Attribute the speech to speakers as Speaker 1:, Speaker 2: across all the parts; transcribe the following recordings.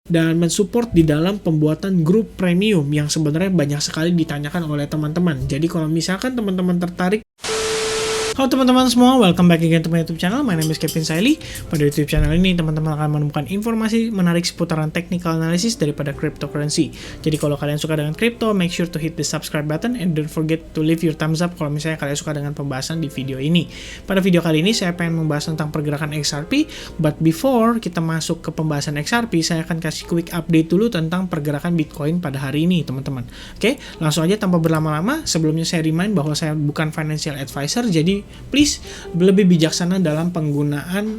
Speaker 1: dan mensupport di dalam pembuatan grup premium yang sebenarnya banyak sekali ditanyakan oleh teman-teman. Jadi kalau misalkan teman-teman tertarik. Halo teman-teman semua, welcome back again to my YouTube channel. My name is Kevin Saili. Pada YouTube channel ini, teman-teman akan menemukan informasi menarik seputaran technical analysis daripada cryptocurrency. Jadi kalau kalian suka dengan crypto, make sure to hit the subscribe button and don't forget to leave your thumbs up kalau misalnya kalian suka dengan pembahasan di video ini. Pada video kali ini, saya pengen membahas tentang pergerakan XRP, but before kita masuk ke pembahasan XRP, saya akan kasih quick update dulu tentang pergerakan Bitcoin pada hari ini, teman-teman. Oke, langsung aja tanpa berlama-lama, sebelumnya saya remind bahwa saya bukan financial advisor, jadi please lebih bijaksana dalam penggunaan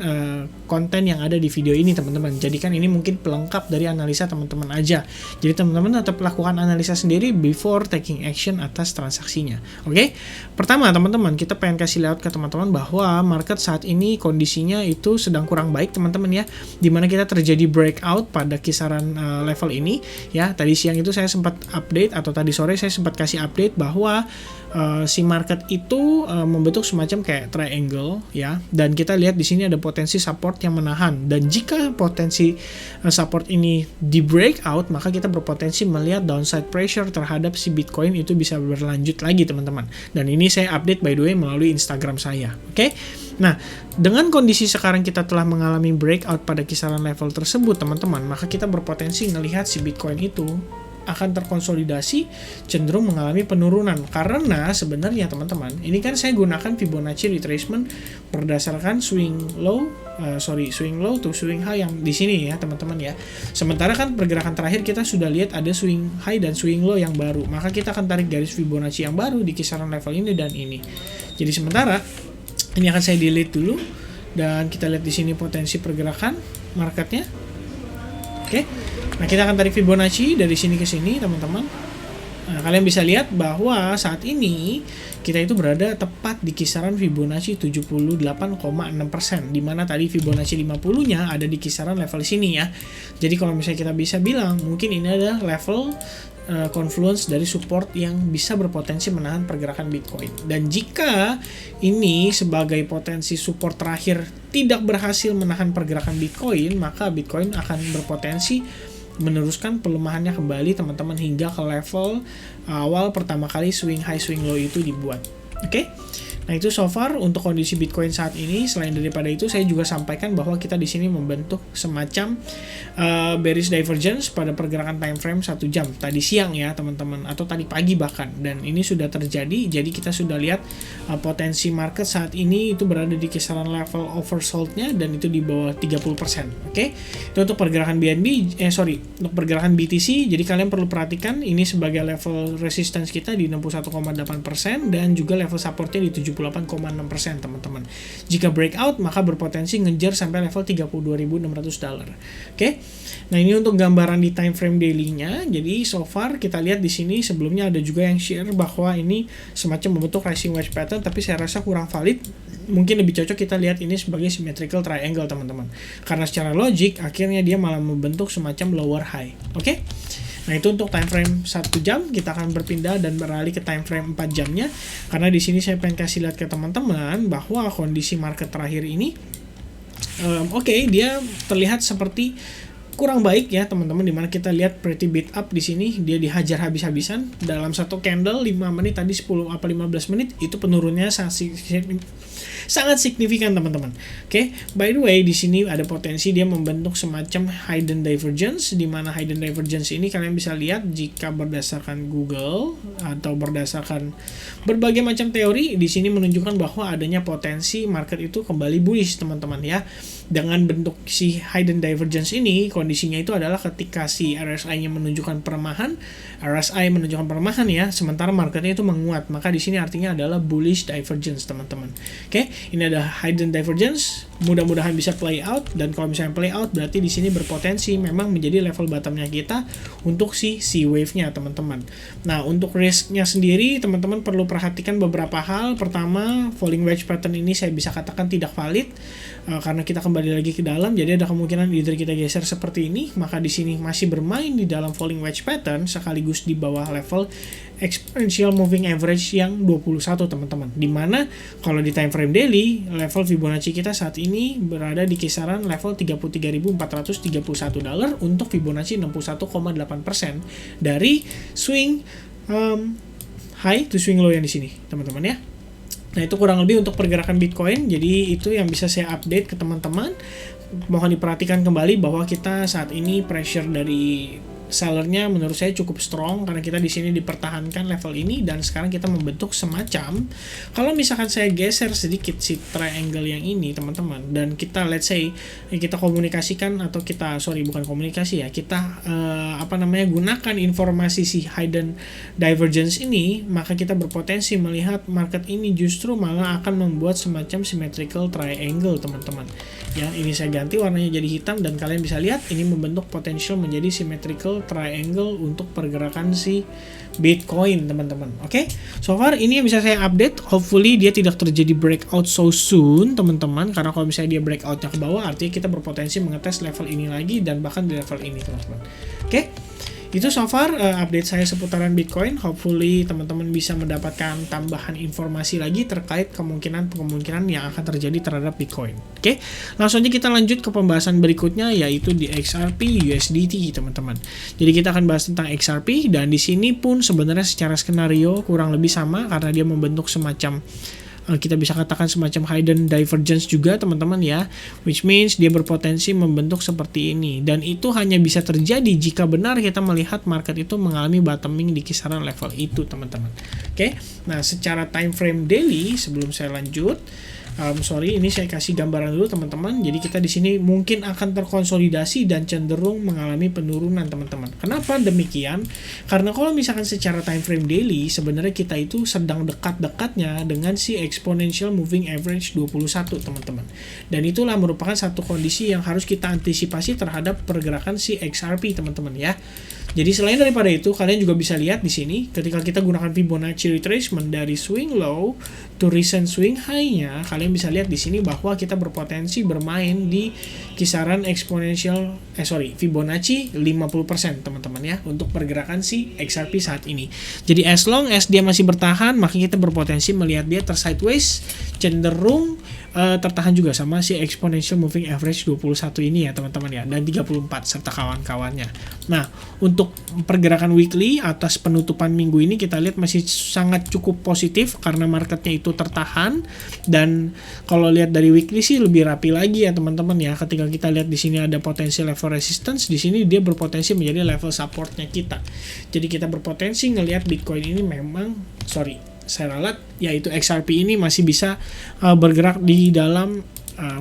Speaker 1: konten yang ada di video ini, teman-teman. Jadikan ini mungkin pelengkap dari analisa teman-teman aja. Jadi teman-teman tetap lakukan analisa sendiri before taking action atas transaksinya. Oke? Pertama, teman-teman, kita pengen kasih lihat ke teman-teman bahwa market saat ini kondisinya itu sedang kurang baik, teman-teman ya. Dimana kita terjadi breakout pada kisaran level ini ya. Tadi siang itu saya sempat update, atau tadi sore saya sempat kasih update bahwa si market itu membentuk semacam kayak triangle ya, dan kita lihat di sini ada potensi support yang menahan, dan jika potensi support ini di breakout, maka kita berpotensi melihat downside pressure terhadap si Bitcoin itu bisa berlanjut lagi, teman-teman. Dan ini saya update by the way melalui Instagram saya. Oke? Nah, dengan kondisi sekarang kita telah mengalami breakout pada kisaran level tersebut, teman-teman, maka kita berpotensi melihat si Bitcoin itu akan terkonsolidasi cenderung mengalami penurunan, karena sebenarnya teman-teman ini kan saya gunakan Fibonacci retracement berdasarkan swing low to swing high yang di sini ya, teman-teman ya. Sementara kan pergerakan terakhir kita sudah lihat ada swing high dan swing low yang baru, maka kita akan tarik garis Fibonacci yang baru di kisaran level ini dan ini. Jadi sementara ini akan saya delete dulu, dan kita lihat di sini potensi pergerakan marketnya. Oke. Nah, kita akan tarik Fibonacci dari sini ke sini, teman-teman. Nah, kalian bisa lihat bahwa saat ini kita itu berada tepat di kisaran Fibonacci 78,6%, di mana tadi Fibonacci 50-nya ada di kisaran level sini ya. Jadi kalau misalnya kita bisa bilang, mungkin ini adalah level confluence dari support yang bisa berpotensi menahan pergerakan Bitcoin. Dan jika ini sebagai potensi support terakhir tidak berhasil menahan pergerakan Bitcoin, maka Bitcoin akan berpotensi meneruskan pelemahannya kembali, teman-teman, hingga ke level awal pertama kali swing high swing low itu dibuat. Oke? Nah, itu so far untuk kondisi Bitcoin saat ini. Selain daripada itu, saya juga sampaikan bahwa kita di sini membentuk semacam bearish divergence pada pergerakan time frame 1 jam tadi siang ya, teman-teman, atau tadi pagi bahkan. Dan ini sudah terjadi. Jadi kita sudah lihat potensi market saat ini itu berada di kisaran level oversold-nya, dan itu di bawah 30%. Oke? Itu untuk pergerakan untuk pergerakan BTC. Jadi kalian perlu perhatikan ini sebagai level resistance kita di 61,8% dan juga level supportnya di 78,6%, teman-teman. Jika breakout, maka berpotensi ngejar sampai level $32.600. Oke. Nah, ini untuk gambaran di time frame daily-nya. Jadi so far kita lihat di sini sebelumnya ada juga yang share bahwa ini semacam membentuk rising wedge pattern, tapi saya rasa kurang valid. Mungkin lebih cocok kita lihat ini sebagai symmetrical triangle, teman-teman. Karena secara logik akhirnya dia malah membentuk semacam lower high. Oke? Nah, itu untuk time frame 1 jam. Kita akan berpindah dan beralih ke time frame 4 jamnya. Karena di sini saya pengen kasih lihat ke teman-teman bahwa kondisi market terakhir ini dia terlihat seperti kurang baik ya, teman-teman, dimana kita lihat pretty beat up di sini, dia dihajar habis-habisan dalam satu candle 5 menit tadi, 10 apa 15 menit itu penurunnya sangat signifikan, teman-teman. Oke, by the way di sini ada potensi dia membentuk semacam hidden divergence, di mana hidden divergence ini kalian bisa lihat jika berdasarkan Google atau berdasarkan berbagai macam teori di sini menunjukkan bahwa adanya potensi market itu kembali bullish, teman-teman ya. Dengan bentuk si hidden divergence ini, kondisinya itu adalah ketika si RSI-nya menunjukkan pelemahan, ya, sementara marketnya itu menguat, maka di sini artinya adalah bullish divergence, teman-teman. Oke, ini ada hidden divergence, mudah-mudahan bisa play out, dan kalau misalnya play out berarti di sini berpotensi memang menjadi level bottomnya kita untuk si wave-nya, teman-teman. Nah, untuk risk-nya sendiri, teman-teman perlu perhatikan beberapa hal. Pertama, falling wedge pattern ini saya bisa katakan tidak valid karena kita kembali lagi ke dalam, jadi ada kemungkinan either kita geser seperti ini, maka di sini masih bermain di dalam falling wedge pattern sekaligus di bawah level exponential moving average yang 21 teman-teman. Dimana kalau di time frame daily, level Fibonacci kita saat ini berada di kisaran level $33.431 untuk Fibonacci 61,8% dari swing high to swing low yang di sini, teman-teman ya. Nah, itu kurang lebih untuk pergerakan Bitcoin. Jadi itu yang bisa saya update ke teman-teman. Mohon diperhatikan kembali bahwa kita saat ini pressure dari sellernya menurut saya cukup strong karena kita di sini dipertahankan level ini dan sekarang kita membentuk semacam, kalau misalkan saya geser sedikit si triangle yang ini teman-teman dan kita let's say kita komunikasikan atau kita bukan komunikasi ya, kita gunakan informasi si hidden divergence ini, maka kita berpotensi melihat market ini justru malah akan membuat semacam symmetrical triangle teman-teman ya. Ini saya ganti warnanya jadi hitam dan kalian bisa lihat ini membentuk potential menjadi symmetrical triangle untuk pergerakan si Bitcoin teman-teman. Oke, so far ini yang bisa saya update. Hopefully dia tidak terjadi breakout so soon teman-teman, karena kalau misalnya dia breakoutnya ke bawah artinya kita berpotensi mengetes level ini lagi dan bahkan di level ini teman-teman. Oke, itu so far update saya seputaran Bitcoin. Hopefully teman-teman bisa mendapatkan tambahan informasi lagi terkait kemungkinan yang akan terjadi terhadap Bitcoin. Oke, langsung aja kita lanjut ke pembahasan berikutnya, yaitu di XRP USDT teman-teman. Jadi kita akan bahas tentang XRP dan di sini pun sebenarnya secara skenario kurang lebih sama karena dia membentuk semacam kita bisa katakan semacam hidden divergence juga teman-teman ya, which means dia berpotensi membentuk seperti ini dan itu hanya bisa terjadi jika benar kita melihat market itu mengalami bottoming di kisaran level itu teman-teman. Oke, nah secara time frame daily sebelum saya lanjut, ini saya kasih gambaran dulu teman-teman. Jadi kita di sini mungkin akan terkonsolidasi dan cenderung mengalami penurunan teman-teman. Kenapa demikian? Karena kalau misalkan secara time frame daily sebenarnya kita itu sedang dekat-dekatnya dengan si exponential moving average 21 teman-teman. Dan itulah merupakan satu kondisi yang harus kita antisipasi terhadap pergerakan si XRP teman-teman ya. Jadi selain daripada itu, kalian juga bisa lihat di sini ketika kita gunakan Fibonacci retracement dari swing low to recent swing high-nya, kalian bisa lihat di sini bahwa kita berpotensi bermain di kisaran Fibonacci 50% teman-teman ya untuk pergerakan si XRP saat ini. Jadi as long as dia masih bertahan, maka kita berpotensi melihat dia tersideways, cenderung tertahan juga sama si exponential moving average 21 ini ya teman-teman ya, dan 34 serta kawan-kawannya. Nah, untuk pergerakan weekly atas penutupan minggu ini kita lihat masih sangat cukup positif karena marketnya itu tertahan, dan kalau lihat dari weekly sih lebih rapi lagi ya teman-teman ya. Ketika kita lihat di sini ada potensi level resistance, di sini dia berpotensi menjadi level supportnya kita. Jadi kita berpotensi ngelihat Bitcoin ini memang saya ralat yaitu XRP ini masih bisa bergerak di dalam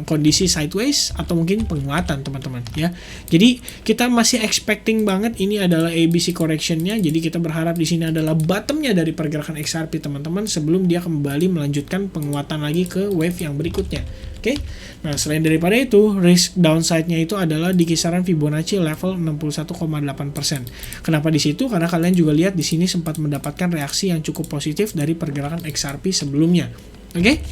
Speaker 1: kondisi sideways atau mungkin penguatan teman-teman ya. Jadi kita masih expecting banget ini adalah ABC correctionnya. Jadi kita berharap di sini adalah bottomnya dari pergerakan XRP teman-teman sebelum dia kembali melanjutkan penguatan lagi ke wave yang berikutnya. Oke. Nah, selain daripada itu, risk downside-nya itu adalah di kisaran Fibonacci level 61,8%. Kenapa di situ? Karena kalian juga lihat di sini sempat mendapatkan reaksi yang cukup positif dari pergerakan XRP sebelumnya. Oke?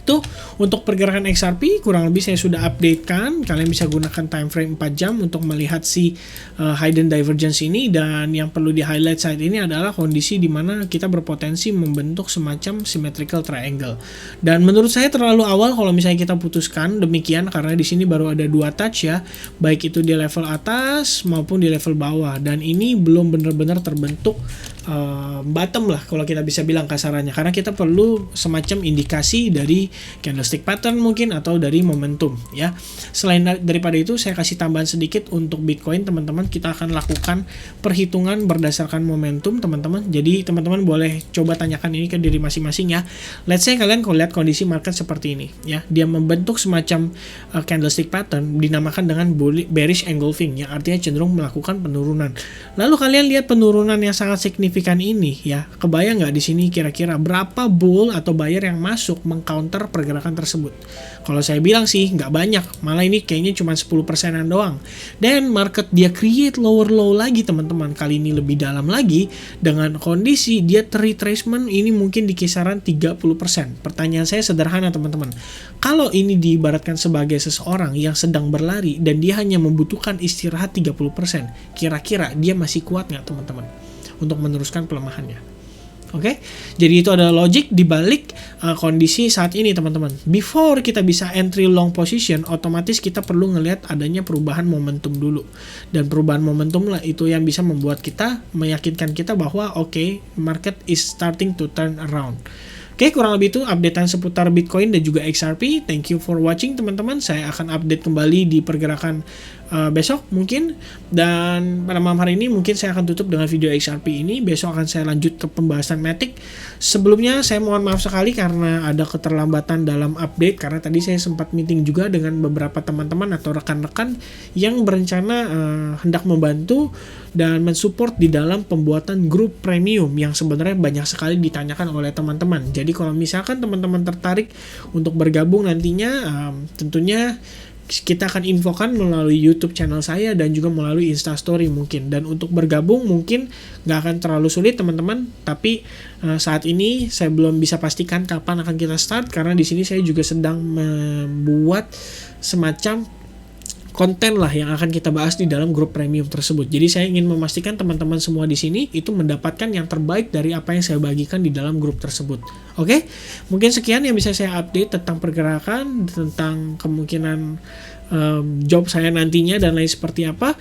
Speaker 1: Itu untuk pergerakan XRP kurang lebih saya sudah updatekan. Kalian bisa gunakan time frame 4 jam untuk melihat si hidden divergence ini, dan yang perlu di highlight saat ini adalah kondisi di mana kita berpotensi membentuk semacam symmetrical triangle. Dan menurut saya terlalu awal kalau misalnya kita putuskan demikian karena di sini baru ada 2 touch ya, baik itu di level atas maupun di level bawah, dan ini belum benar-benar terbentuk bottom lah kalau kita bisa bilang kasarannya, karena kita perlu semacam indikasi dari candlestick pattern mungkin atau dari momentum ya. Selain daripada itu saya kasih tambahan sedikit untuk Bitcoin teman-teman, kita akan lakukan perhitungan berdasarkan momentum teman-teman. Jadi teman-teman boleh coba tanyakan ini ke diri masing-masing ya. Let's say kalian kalau lihat kondisi market seperti ini ya, dia membentuk semacam candlestick pattern dinamakan dengan bearish engulfing yang artinya cenderung melakukan penurunan. Lalu kalian lihat penurunan yang sangat signifikan ini ya, kebayang nggak di sini kira-kira berapa bull atau buyer yang masuk mengcounter pergerakan tersebut? Kalau saya bilang sih nggak banyak, malah ini kayaknya cuma 10%-an doang. Dan market dia create lower low lagi teman-teman, kali ini lebih dalam lagi dengan kondisi dia retracement ini mungkin di kisaran 30%. Pertanyaan saya sederhana teman-teman, kalau ini diibaratkan sebagai seseorang yang sedang berlari dan dia hanya membutuhkan istirahat 30%, kira-kira dia masih kuat nggak teman-teman? untuk meneruskan pelemahannya. Oke, jadi itu adalah logik dibalik kondisi saat ini teman-teman. Before kita bisa entry long position, otomatis kita perlu ngelihat adanya perubahan momentum dulu. Dan perubahan momentum lah itu yang bisa membuat kita, meyakinkan kita bahwa oke, market is starting to turn around. Oke, kurang lebih itu updatean seputar Bitcoin dan juga XRP. Thank you for watching teman-teman. Saya akan update kembali di pergerakan besok mungkin. Dan pada malam hari ini mungkin saya akan tutup dengan video XRP ini. Besok akan saya lanjut ke pembahasan Matic. Sebelumnya saya mohon maaf sekali karena ada keterlambatan dalam update. Karena tadi saya sempat meeting juga dengan beberapa teman-teman atau rekan-rekan yang berencana hendak membantu dan mensupport di dalam pembuatan grup premium yang sebenarnya banyak sekali ditanyakan oleh teman-teman. Jadi kalau misalkan teman-teman tertarik untuk bergabung nantinya, tentunya kita akan infokan melalui YouTube channel saya dan juga melalui Instastory mungkin. Dan untuk bergabung mungkin nggak akan terlalu sulit teman-teman. Tapi saat ini saya belum bisa pastikan kapan akan kita start karena di sini saya juga sedang membuat semacam konten lah yang akan kita bahas di dalam grup premium tersebut. Jadi saya ingin memastikan teman-teman semua di sini itu mendapatkan yang terbaik dari apa yang saya bagikan di dalam grup tersebut. Oke, mungkin sekian yang bisa saya update tentang pergerakan, tentang kemungkinan job saya nantinya dan lain seperti apa.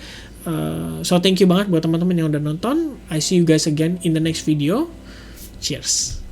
Speaker 1: So thank you banget buat teman-teman yang udah nonton. I see you guys again in the next video. Cheers.